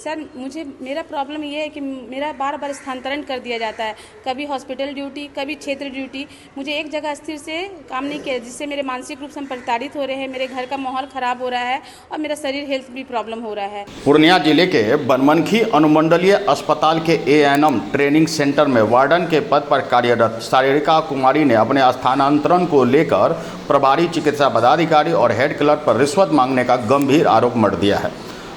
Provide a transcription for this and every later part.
Sir मुझे मेरा problem ये है कि मेरा बार बार स्थानांतरण कर दिया जाता है, कभी हॉस्पिटल ड्यूटी, कभी क्षेत्र ड्यूटी। मुझे एक जगह स्थिर से काम नहीं किया, जिससे मेरे मानसिक रूप से हम प्रताड़ित हो रहे हैं, मेरे घर का माहौल ख़राब हो रहा है और मेरा शरीर हेल्थ भी प्रॉब्लम हो रहा है। पूर्णिया जिले के बनमनखी अनुमंडलीय अस्पताल के एएनएम ट्रेनिंग सेंटर में वार्डन के पद पर कार्यरत सारिका कुमारी ने अपने स्थानांतरण को लेकर प्रभारी चिकित्सा पदाधिकारी और हेड क्लर्क पर रिश्वत मांगने का गंभीर आरोप मढ़ दिया है।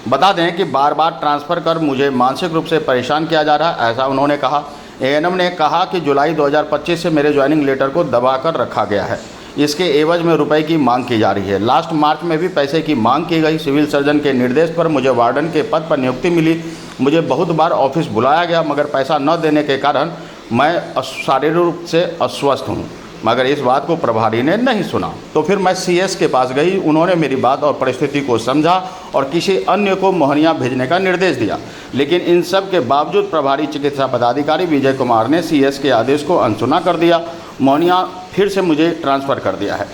बता दें कि बार बार ट्रांसफ़र कर मुझे मानसिक रूप से परेशान किया जा रहा है, ऐसा उन्होंने कहा। एएनएम ने कहा कि जुलाई 2025 से मेरे ज्वाइनिंग लेटर को दबाकर रखा गया है, इसके एवज में रुपए की मांग की जा रही है। लास्ट मार्च में भी पैसे की मांग की गई। सिविल सर्जन के निर्देश पर मुझे वार्डन के पद पर नियुक्ति मिली। मुझे बहुत बार ऑफिस बुलाया गया, मगर पैसा न देने के कारण मैं शारीरिक रूप से अस्वस्थ हूँ, मगर इस बात को प्रभारी ने नहीं सुना। तो फिर मैं सीएस के पास गई। उन्होंने मेरी बात और परिस्थिति को समझा और किसी अन्य को मोहनिया भेजने का निर्देश दिया, लेकिन इन सब के बावजूद प्रभारी चिकित्सा पदाधिकारी विजय कुमार ने सीएस के आदेश को अनसुना कर दिया। मोहनिया फिर से मुझे ट्रांसफ़र कर दिया है।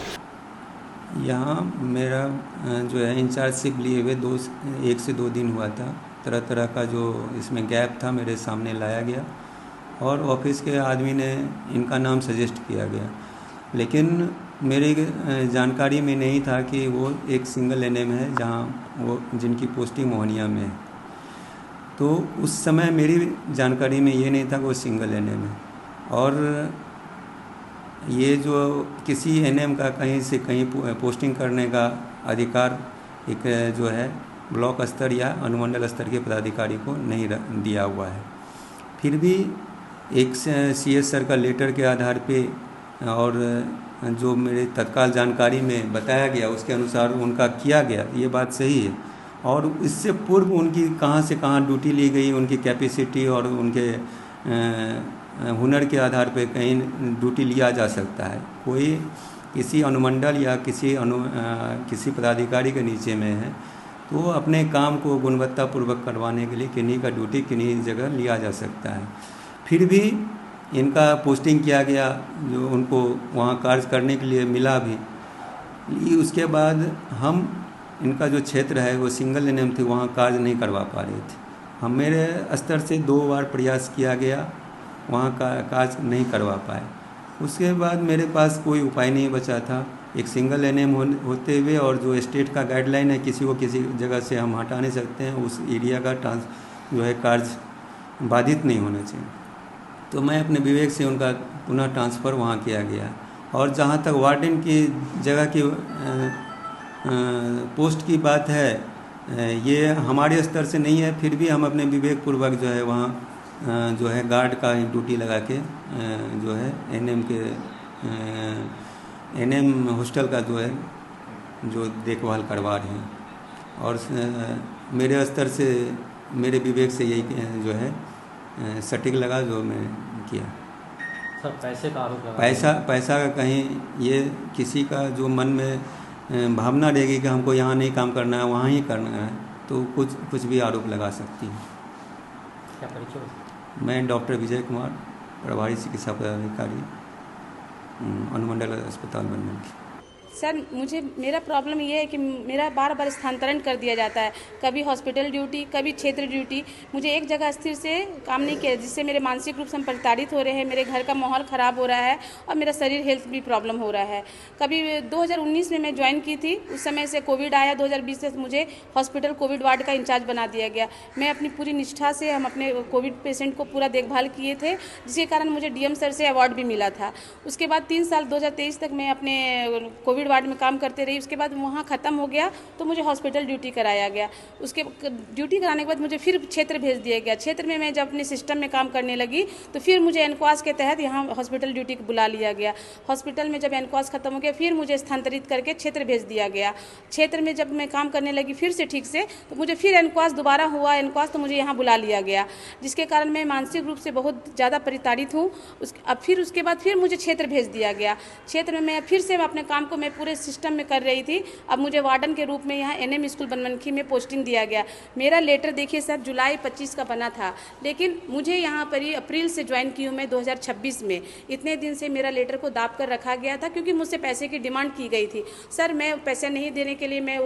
यहाँ मेरा जो है इंचार्जशिप लिए हुए 1 से 2 दिन हुआ था। तरह तरह का जो इसमें गैप था मेरे सामने लाया गया और ऑफिस के आदमी ने इनका नाम सजेस्ट किया गया, लेकिन मेरी जानकारी में नहीं था कि वो एक सिंगल एनएम है जहाँ वो जिनकी पोस्टिंग मोहनिया में है। तो उस समय मेरी जानकारी में ये नहीं था कि वो सिंगल एनएम है, और ये जो किसी एनएम का कहीं से कहीं पोस्टिंग करने का अधिकार एक जो है ब्लॉक स्तर या अनुमंडल स्तर के पदाधिकारी को नहीं दिया हुआ है। फिर भी एक सीएस सर का लेटर के आधार पे और जो मेरे तत्काल जानकारी में बताया गया उसके अनुसार उनका किया गया, ये बात सही है। और इससे पूर्व उनकी कहाँ से कहाँ ड्यूटी ली गई, उनकी कैपेसिटी और उनके हुनर के आधार पे कहीं ड्यूटी लिया जा सकता है। कोई किसी अनुमंडल या किसी पदाधिकारी के नीचे में है तो अपने काम को गुणवत्तापूर्वक करवाने के लिए किन्हीं का ड्यूटी किन्हीं जगह लिया जा सकता है। फिर भी इनका पोस्टिंग किया गया, जो उनको वहाँ कार्य करने के लिए मिला भी। उसके बाद हम इनका जो क्षेत्र है वो सिंगल एनएम थे, वहाँ कार्य नहीं करवा पा रहे थे। हम मेरे स्तर से 2 बार प्रयास किया गया, वहाँ का कार्य नहीं करवा पाए। उसके बाद मेरे पास कोई उपाय नहीं बचा था। एक सिंगल एनएम होते हुए और जो स्टेट का गाइडलाइन है किसी को किसी जगह से हम हटा नहीं सकते हैं, उस एरिया का जो है कार्य बाधित नहीं होना चाहिए। तो मैं अपने विवेक से उनका पुनः ट्रांसफ़र वहाँ किया गया। और जहाँ तक वार्डन की जगह की पोस्ट की बात है, ये हमारे स्तर से नहीं है, फिर भी हम अपने विवेक पूर्वक जो है वहाँ जो है गार्ड का ड्यूटी लगा के जो है एनएम हॉस्टल का जो देखभाल करवा रहे हैं। और मेरे स्तर से मेरे विवेक से यही जो है सटीक लगा जो मैं किया। सर पैसे का आरोप लगा, पैसा का कहीं ये किसी का जो मन में भावना रहेगी कि हमको यहाँ नहीं काम करना है वहाँ ही करना है, तो कुछ भी आरोप लगा सकती है। क्या परिचय? मैं डॉक्टर विजय कुमार, प्रभारी चिकित्सा पदाधिकारी, अनुमंडल अस्पताल बनमनखी। सर मेरा प्रॉब्लम ये है कि मेरा बार बार स्थानांतरण कर दिया जाता है, कभी हॉस्पिटल ड्यूटी, कभी क्षेत्र ड्यूटी। मुझे एक जगह स्थिर से काम नहीं किया, जिससे मेरे मानसिक रूप से हम प्रताड़ित हो रहे हैं, मेरे घर का माहौल ख़राब हो रहा है और मेरा शरीर हेल्थ भी प्रॉब्लम हो रहा है। कभी 2019 में मैं ज्वाइन की थी, उस समय से कोविड आया। 2020 से मुझे हॉस्पिटल कोविड वार्ड का इंचार्ज बना दिया गया। मैं अपनी पूरी निष्ठा से हम अपने कोविड पेशेंट को पूरा देखभाल किए थे, जिसके कारण मुझे डीएम सर से अवार्ड भी मिला था। उसके बाद 3 साल 2023 तक मैं अपने कोविड वार्ड में काम करते रही। उसके बाद वहाँ ख़त्म हो गया तो मुझे हॉस्पिटल ड्यूटी कराया गया। उसके ड्यूटी कराने के बाद मुझे फिर क्षेत्र भेज दिया गया। क्षेत्र में मैं जब अपने सिस्टम में काम करने लगी तो फिर मुझे एनक्वास के तहत यहाँ हॉस्पिटल ड्यूटी बुला लिया गया। हॉस्पिटल में जब एनक्वास ख़त्म हो गया फिर मुझे स्थानांतरित करके क्षेत्र भेज दिया गया। क्षेत्र में जब मैं काम करने लगी फिर से ठीक से, तो मुझे फिर एनक्वास दोबारा हुआ एनक्वास, तो मुझे यहाँ बुला लिया गया, जिसके कारण मैं मानसिक रूप से बहुत ज़्यादा प्रताड़ित हूँ। अब फिर उसके बाद फिर मुझे क्षेत्र भेज दिया गया। क्षेत्र में मैं फिर से अपने काम को मैं पूरे सिस्टम में कर रही थी। अब मुझे वार्डन के रूप में यहाँ एनएम स्कूल बनमनखी में पोस्टिंग दिया गया। मेरा लेटर देखिए सर जुलाई 25 का बना था, लेकिन मुझे यहाँ पर ही अप्रैल से ज्वाइन की हूँ मैं 2026 में। इतने दिन से मेरा लेटर को दाब कर रखा गया था क्योंकि मुझसे पैसे की डिमांड की गई थी। सर मैं पैसे नहीं देने के लिए मैं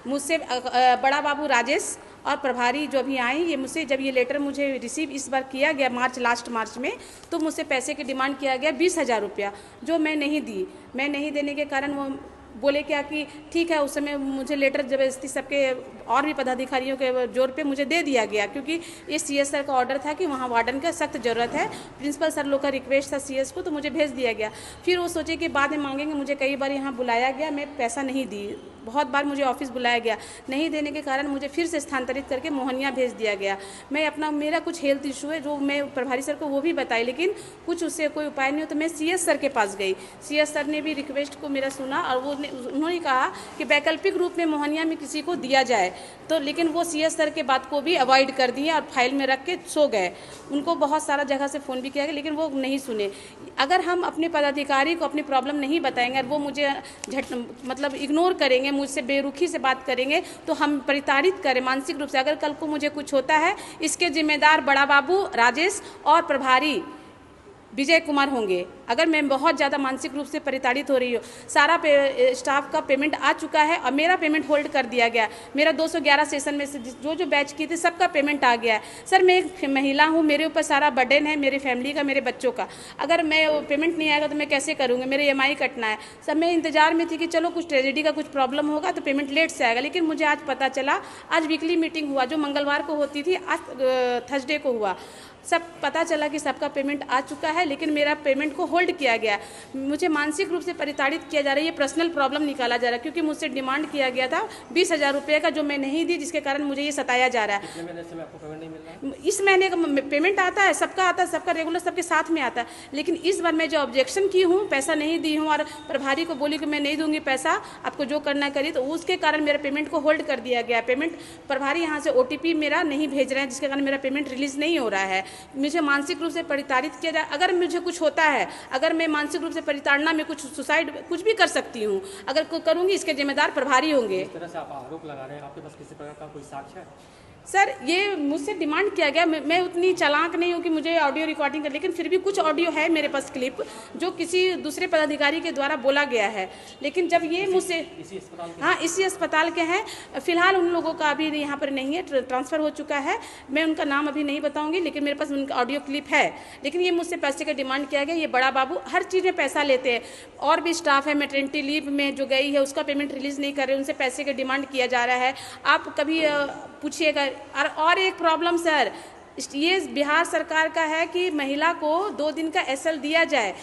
मुझसे बड़ा बाबू राजेश और प्रभारी जो अभी आई, ये मुझसे जब ये लेटर मुझे रिसीव इस बार किया गया लास्ट मार्च में, तो मुझसे पैसे की डिमांड किया गया 20,000 रुपया, जो मैं नहीं दी। मैं नहीं देने के कारण वो बोले क्या कि ठीक है, उस समय मुझे लेटर जबरदस्ती सबके और भी पदाधिकारियों के जोर पे मुझे दे दिया गया, क्योंकि ये सीएस सर का ऑर्डर था कि वहाँ वार्डन का सख्त ज़रूरत है। प्रिंसिपल सर लोग का रिक्वेस्ट था सीएस को, तो मुझे भेज दिया गया। फिर वो सोचे कि बाद में मांगेंगे, मुझे कई बार यहाँ बुलाया गया, मैं पैसा नहीं दी। बहुत बार मुझे ऑफिस बुलाया गया, नहीं देने के कारण मुझे फिर से स्थानांतरित करके मोहनिया भेज दिया गया। मैं अपना मेरा कुछ हेल्थ इशू है जो मैं प्रभारी सर को वो भी बताई, लेकिन कुछ उससे कोई उपाय नहीं हो, तो मैं सीएस सर के पास गई। सीएस सर ने भी रिक्वेस्ट को मेरा सुना और उन्होंने कहा कि वैकल्पिक रूप में मोहनिया में किसी को दिया जाए, तो लेकिन वो सीएस सर के बात को भी अवॉइड कर दिए और फाइल में रख के सो गए। उनको बहुत सारा जगह से फ़ोन भी किया गया, लेकिन वो नहीं सुने। अगर हम अपने पदाधिकारी को अपनी प्रॉब्लम नहीं बताएंगे और वो मुझे मतलब इग्नोर करेंगे, मुझसे बेरुखी से बात करेंगे, तो हम प्रताड़ित करें मानसिक रूप से। अगर कल को मुझे कुछ होता है, इसके जिम्मेदार बड़ा बाबू राजेश और प्रभारी विजय कुमार होंगे। अगर मैं बहुत ज़्यादा मानसिक रूप से प्रताड़ित हो रही हूँ, सारा स्टाफ का पेमेंट आ चुका है और मेरा पेमेंट होल्ड कर दिया गया। मेरा 211 सेशन में से जो बैच की थी सबका पेमेंट आ गया है। सर मैं एक महिला हूँ, मेरे ऊपर सारा बर्डन है, मेरी फैमिली का, मेरे बच्चों का। अगर मैं पेमेंट नहीं आएगा तो मैं कैसे करूँगी? मेरे EMI कटना है। सर मैं इंतजार में थी कि चलो कुछ ट्रेजेडी का कुछ प्रॉब्लम होगा तो पेमेंट लेट से आएगा, लेकिन मुझे आज पता चला, आज वीकली मीटिंग हुआ जो मंगलवार को होती थी, आज थर्सडे को हुआ। सब पता चला कि सबका पेमेंट आ चुका है, लेकिन मेरा पेमेंट को होल्ड किया गया। मुझे मानसिक रूप से प्रताड़ित किया जा रहा है, ये पर्सनल प्रॉब्लम निकाला जा रहा है, क्योंकि मुझसे डिमांड किया गया था 20,000 रुपये का, जो मैं नहीं दी, जिसके कारण मुझे ये सताया जा रहा है। कितने महीने से आपको पेमेंट नहीं मिल रहा है? इस महीने का पेमेंट आता है, सबका आता है, सबका रेगुलर सबके साथ में आता है, लेकिन इस बार मैं जो ऑब्जेक्शन की हूँ, पैसा नहीं दी हूँ और प्रभारी को बोली कि मैं नहीं दूंगी पैसा, आपको जो करना करिए, तो उसके कारण मेरा पेमेंट को होल्ड कर दिया गया। पेमेंट प्रभारी यहाँ से OTP मेरा नहीं भेज रहे हैं, जिसके कारण मेरा पेमेंट रिलीज नहीं हो रहा है। मुझे मानसिक रूप से प्रताड़ित किया जाए। अगर मुझे कुछ होता है, अगर मैं मानसिक रूप से प्रताड़ना में कुछ सुसाइड कुछ भी कर सकती हूँ, अगर करूँगी, इसके जिम्मेदार प्रभारी होंगे। इस तरह से आप आरोप लगा रहे हैं, आपके पास किसी प्रकार का कोई साक्ष्य है? सर ये मुझसे डिमांड किया गया, मैं उतनी चालाक नहीं हूँ कि मुझे ऑडियो रिकॉर्डिंग कर, लेकिन फिर भी कुछ ऑडियो है मेरे पास क्लिप, जो किसी दूसरे पदाधिकारी के द्वारा बोला गया है। लेकिन जब ये मुझसे इसी अस्पताल के हैं, फिलहाल उन लोगों का अभी यहाँ पर नहीं है, ट्रांसफ़र हो चुका है। मैं उनका नाम अभी नहीं बताऊँगी, लेकिन मेरे पास उनका ऑडियो क्लिप है। लेकिन ये मुझसे पैसे का डिमांड किया गया। ये बड़ा बाबू हर चीज़ में पैसा लेते हैं। और भी स्टाफ है, मैटरनिटी लीव में जो गई है उसका पेमेंट रिलीज़ नहीं कर रहे, उनसे पैसे का डिमांड किया जा रहा है। आप कभी पूछिएगा। और एक प्रॉब्लम सर, ये बिहार सरकार का है कि महिला को 2 दिन का SL दिया जाए।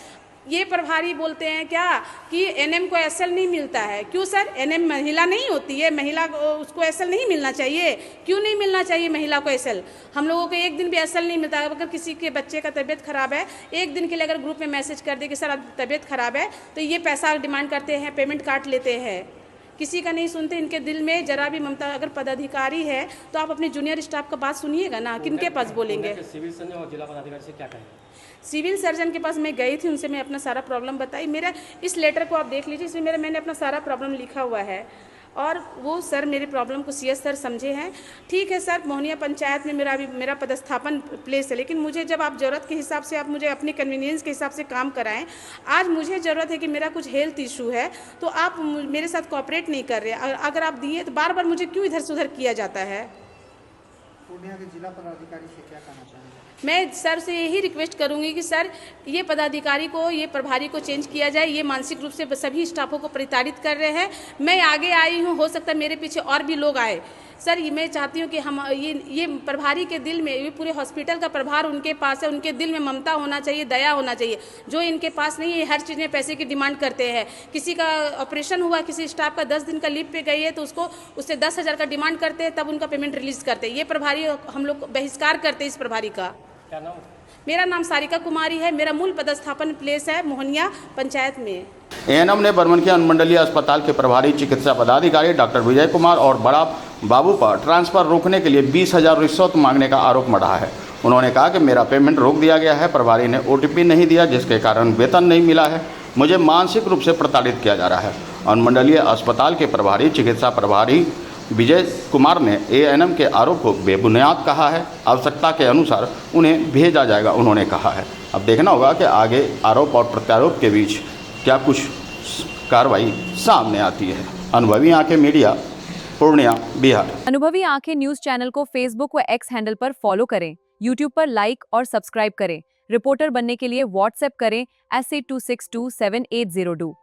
ये प्रभारी बोलते हैं क्या कि NM को SL नहीं मिलता है। क्यों सर? NM महिला नहीं होती है, महिला को उसको SL नहीं मिलना चाहिए? क्यों नहीं मिलना चाहिए महिला को SL? हम लोगों को एक दिन भी SL नहीं मिलता। अगर किसी के बच्चे का तबीयत खराब है, एक दिन के लिए अगर ग्रुप में मैसेज कर दे कि सर अब तबीयत खराब है, तो ये पैसा डिमांड करते हैं, पेमेंट काट लेते हैं। किसी का नहीं सुनते। इनके दिल में जरा भी ममता, अगर पदाधिकारी है तो आप अपने जूनियर स्टाफ का बात सुनिएगा ना, किनके पास बोलेंगे? सिविल सर्जन और जिला पदाधिकारी से क्या कहेंगे? सिविल सर्जन के पास मैं गई थी, उनसे मैं अपना सारा प्रॉब्लम बताई। मेरा इस लेटर को आप देख लीजिए, इसमें मैंने अपना सारा प्रॉब्लम लिखा हुआ है और वो सर मेरी प्रॉब्लम को CS सर समझे हैं। ठीक है सर, मोहनिया पंचायत में मेरा पदस्थापन प्लेस है, लेकिन मुझे जब आप ज़रूरत के हिसाब से आप मुझे अपने कन्वीनियंस के हिसाब से काम कराएं। आज मुझे ज़रूरत है कि मेरा कुछ हेल्थ इशू है, तो आप मेरे साथ कोऑपरेट नहीं कर रहे। अगर आप दिए तो बार बार मुझे क्यों इधर से उधर किया जाता है? पूर्णिया के जिला पदाधिकारी से क्या कहना चाहेंगे? मैं सर से यही रिक्वेस्ट करूंगी कि सर ये पदाधिकारी को, ये प्रभारी को चेंज किया जाए। ये मानसिक रूप से सभी स्टाफों को प्रताड़ित कर रहे हैं। मैं आगे आई हूँ, हो सकता है मेरे पीछे और भी लोग आए। सर ये मैं चाहती हूँ कि हम ये प्रभारी के दिल में, ये पूरे हॉस्पिटल का प्रभार उनके पास है, उनके दिल में ममता होना चाहिए, दया होना चाहिए, जो इनके पास नहीं है। हर चीज़ में पैसे की डिमांड करते हैं। किसी का ऑपरेशन हुआ, किसी स्टाफ का 10 दिन का लीव पे गई है तो उससे 10,000 का डिमांड करते हैं, तब उनका पेमेंट रिलीज करते हैं। ये प्रभारी हम लोग बहिष्कार करते हैं इस प्रभारी का। क्या नाम? मेरा नाम सारिका कुमारी है। मेरा मूल पदस्थापन प्लेस है मोहनिया पंचायत में। ANM ने बरमनखी अनुमंडलीय अस्पताल के प्रभारी चिकित्सा पदाधिकारी डॉक्टर विजय कुमार और बड़ा बाबू पर ट्रांसफर रोकने के लिए 20,000 रिश्वत मांगने का आरोप मढ़ा है। उन्होंने कहा कि मेरा पेमेंट रोक दिया गया है, प्रभारी ने OTP नहीं दिया, जिसके कारण वेतन नहीं मिला है, मुझे मानसिक रूप से प्रताड़ित किया जा रहा है। अनुमंडलीय अस्पताल के प्रभारी चिकित्सा प्रभारी विजय कुमार ने ANM के आरोप को बेबुनियाद कहा है। आवश्यकता के अनुसार उन्हें भेजा जाएगा, उन्होंने कहा है। अब देखना होगा कि आगे आरोप और प्रत्यारोप के बीच क्या कुछ कार्रवाई सामने आती है। अनुभवी आंखें मीडिया, पूर्णिया, बिहार। अनुभवी आंखें न्यूज चैनल को फेसबुक व एक्स हैंडल पर फॉलो करें, यूट्यूब पर लाइक और सब्सक्राइब करें। रिपोर्टर बनने के लिए व्हाट्सएप करें 8826277802।